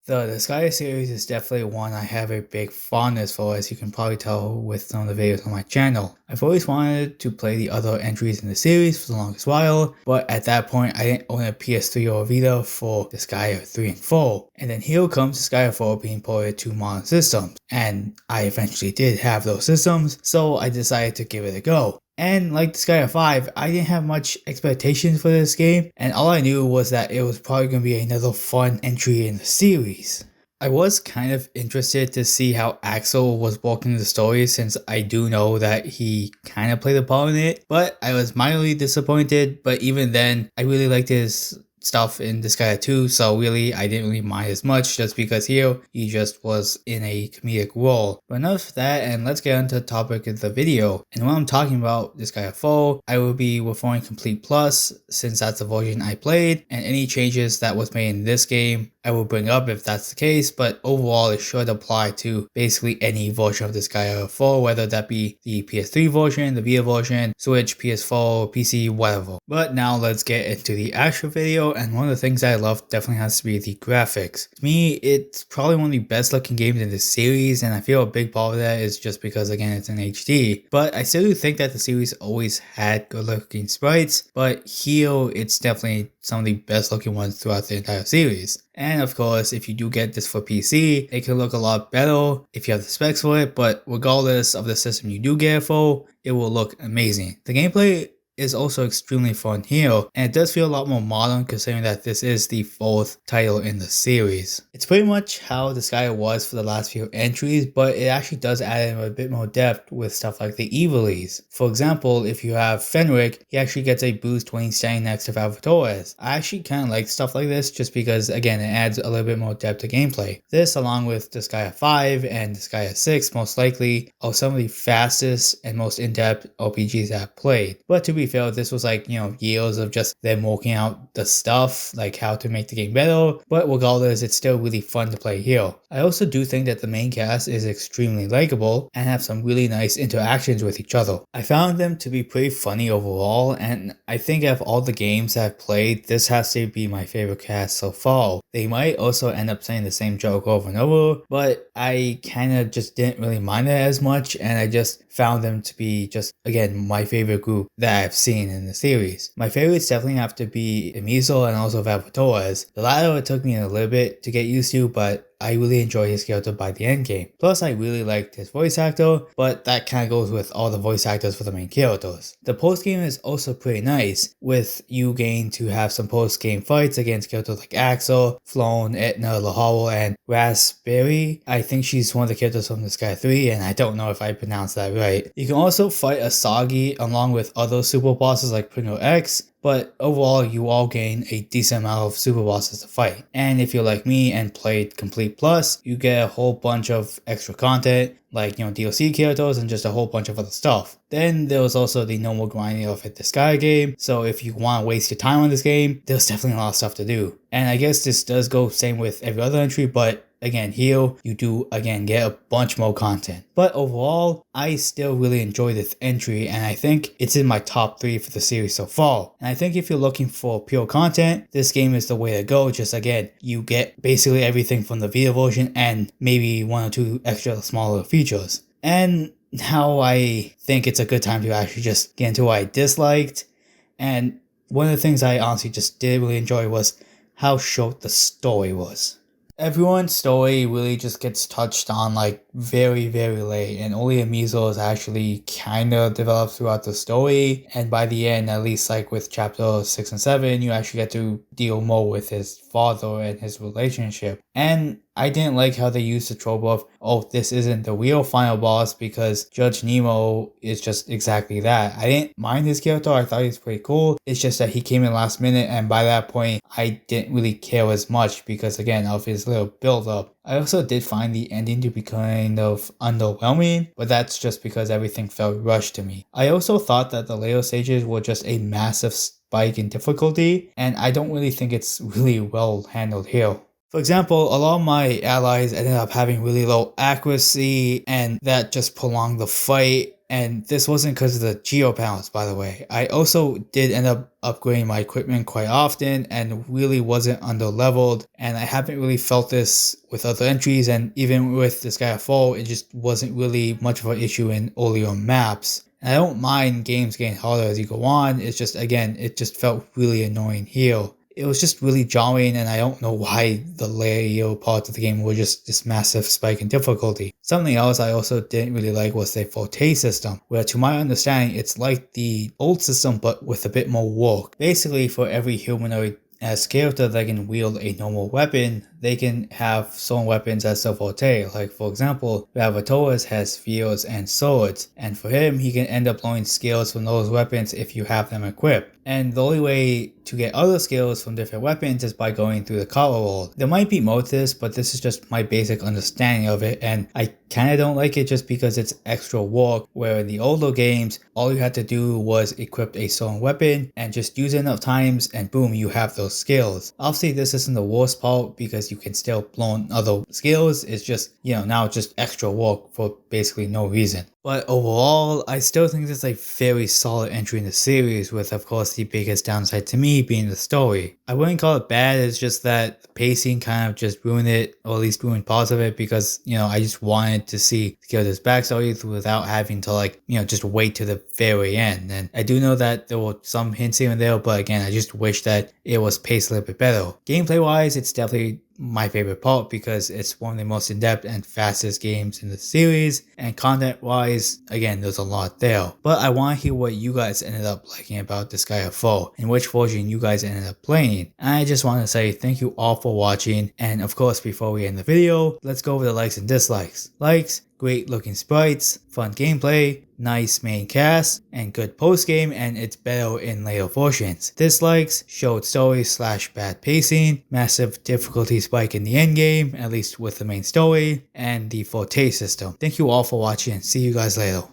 The Disgaea series is definitely one I have a big fondness for, as you can probably tell with some of the videos on my channel. I've always wanted to play the other entries in the series for the longest while, but at that point I didn't own a PS3 or a Vita for Disgaea 3 and 4. And then here comes Disgaea 4 being ported to modern systems, and I eventually did have those systems, so I decided to give it a go. And like Disgaea 5, I didn't have much expectations for this game, and all I knew was that it was probably going to be another fun entry in the series. I was kind of interested to see how Axel was walking the story, since I do know that he kind of played a part in it, but I was mildly disappointed. But even then, I really liked his stuff in Disgaea 2, so really I didn't really mind as much, just because here he just was in a comedic role. But enough of that, and let's get into the topic of the video. And when I'm talking about Disgaea 4, I will be referring Complete Plus, since that's the version I played, and any changes that was made in this game I will bring up if that's the case, but overall it should apply to basically any version of Disgaea 4, whether that be the PS3 version, the Vita version, Switch, PS4, PC, whatever. But now let's get into the actual video, and one of the things that I love definitely has to be the graphics. To me, it's probably one of the best looking games in the series, and I feel a big part of that is just because, again, it's in HD. But I still do think that the series always had good looking sprites, but here it's definitely some of the best looking ones throughout the entire series. And of course, if you do get this for PC, it can look a lot better if you have the specs for it, but regardless of the system you do get it for, it will look amazing. The gameplay is also extremely fun here, and it does feel a lot more modern considering that this is the 4th title in the series. It's pretty much how Disgaea was for the last few entries, but it actually does add in a bit more depth with stuff like the Evilies. For example, if you have Fenric, he actually gets a boost when he's standing next to Valvatores. I actually kind of like stuff like this just because, again, it adds a little bit more depth to gameplay. This, along with Disgaea 5 and Disgaea 6 most likely, are some of the fastest and most in-depth RPGs I've played. But to be fair, this was like, years of just them working out the stuff, like how to make the game better, but regardless, it's still really fun to play here. I also do think that the main cast is extremely likable and have some really nice interactions with each other. I found them to be pretty funny overall, and I think out of all the games I've played, this has to be my favorite cast so far. They might also end up saying the same joke over and over, but I kind of just didn't really mind it as much, and I just found them to be just, again, my favorite group that I've seen in the series. My favorites definitely have to be Emiso and also Valvatores. The latter, it took me a little bit to get used to, but I really enjoy his character by the end game. Plus, I really liked his voice actor, but that kind of goes with all the voice actors for the main characters. The post game is also pretty nice, with you getting to have some post game fights against characters like Axel, Flown, Etna, Laharl, and Raspberry. I think she's one of the characters from Disgaea 3, and I don't know if I pronounced that right. You can also fight Asagi along with other super bosses like Pringle X, but overall you all gain a decent amount of super bosses to fight. And if you're like me and played Complete Plus, you get a whole bunch of extra content, like DLC characters and just a whole bunch of other stuff. Then there was also the normal grinding of the Disgaea game, so if you want to waste your time on this game, there's definitely a lot of stuff to do. And I guess this does go same with every other entry, but again, here you do get a bunch more content. But overall, I still really enjoy this entry, and I think it's in my top 3 for the series so far. And I think if you're looking for pure content, this game is the way to go. Just again, you get basically everything from the Vita version and maybe 1 or 2 extra smaller features. And now I think it's a good time to actually just get into what I disliked. And one of the things I honestly just didn't really enjoy was how short the story was. Everyone's story really just gets touched on like very late, and only Emiso is actually kind of developed throughout the story, and by the end, at least like with chapter 6 and 7, you actually get to deal more with his father and his relationship. And I didn't like how they used the trope of, oh, this isn't the real final boss, because Judge Nemo is just exactly that. I didn't mind his character, I thought he was pretty cool. It's just that he came in last minute, and by that point, I didn't really care as much because, again, of his little build up. I also did find the ending to be kind of underwhelming, but that's just because everything felt rushed to me. I also thought that the later stages were just a massive spike in difficulty, and I don't really think it's really well handled here. For example, a lot of my allies ended up having really low accuracy, and that just prolonged the fight. And this wasn't because of the geo balance, by the way. I also did end up upgrading my equipment quite often and really wasn't under leveled. And I haven't really felt this with other entries, and even with Disgaea 4, it just wasn't really much of an issue in earlier maps. And I don't mind games getting harder as you go on, it's just, again, it just felt really annoying here. It was just really jarring, and I don't know why the later parts of the game were just this massive spike in difficulty. Something else I also didn't really like was the forte system, where to my understanding it's like the old system but with a bit more work. Basically, for every humanoid as character that can wield a normal weapon, they can have certain weapons as a forte. Like for example, Ravatoris has spears and swords, and for him he can end up learning skills from those weapons if you have them equipped. And the only way to get other skills from different weapons is by going through the color roll. There might be more to this, but this is just my basic understanding of it, and I kinda don't like it just because it's extra work, where in the older games, all you had to do was equip a certain weapon and just use it enough times and boom, you have those skills. Obviously this isn't the worst part because you can still learn other skills, it's just, now it's just extra work for basically no reason. But overall, I still think this is a very solid entry in the series, with of course the biggest downside to me being the story. I wouldn't call it bad, it's just that the pacing kind of just ruined it, or at least ruined parts of it, because, I just wanted to see the character's backstory without having to just wait to the very end. And I do know that there were some hints here and there, but again, I just wish that it was paced a little bit better. Gameplay wise, it's definitely my favorite part because it's one of the most in-depth and fastest games in the series, and content wise, again, there's a lot there. But I want to hear what you guys ended up liking about Disgaea 4 and which version you guys ended up playing. And I just want to say thank you all for watching, and of course before we end the video, let's go over the likes and dislikes. Likes: great looking sprites, fun gameplay, nice main cast, and good post game, and it's better in later versions. Dislikes: short story / bad pacing, massive difficulty spike in the end game, at least with the main story, and the forte system. Thank you all for watching, and see you guys later.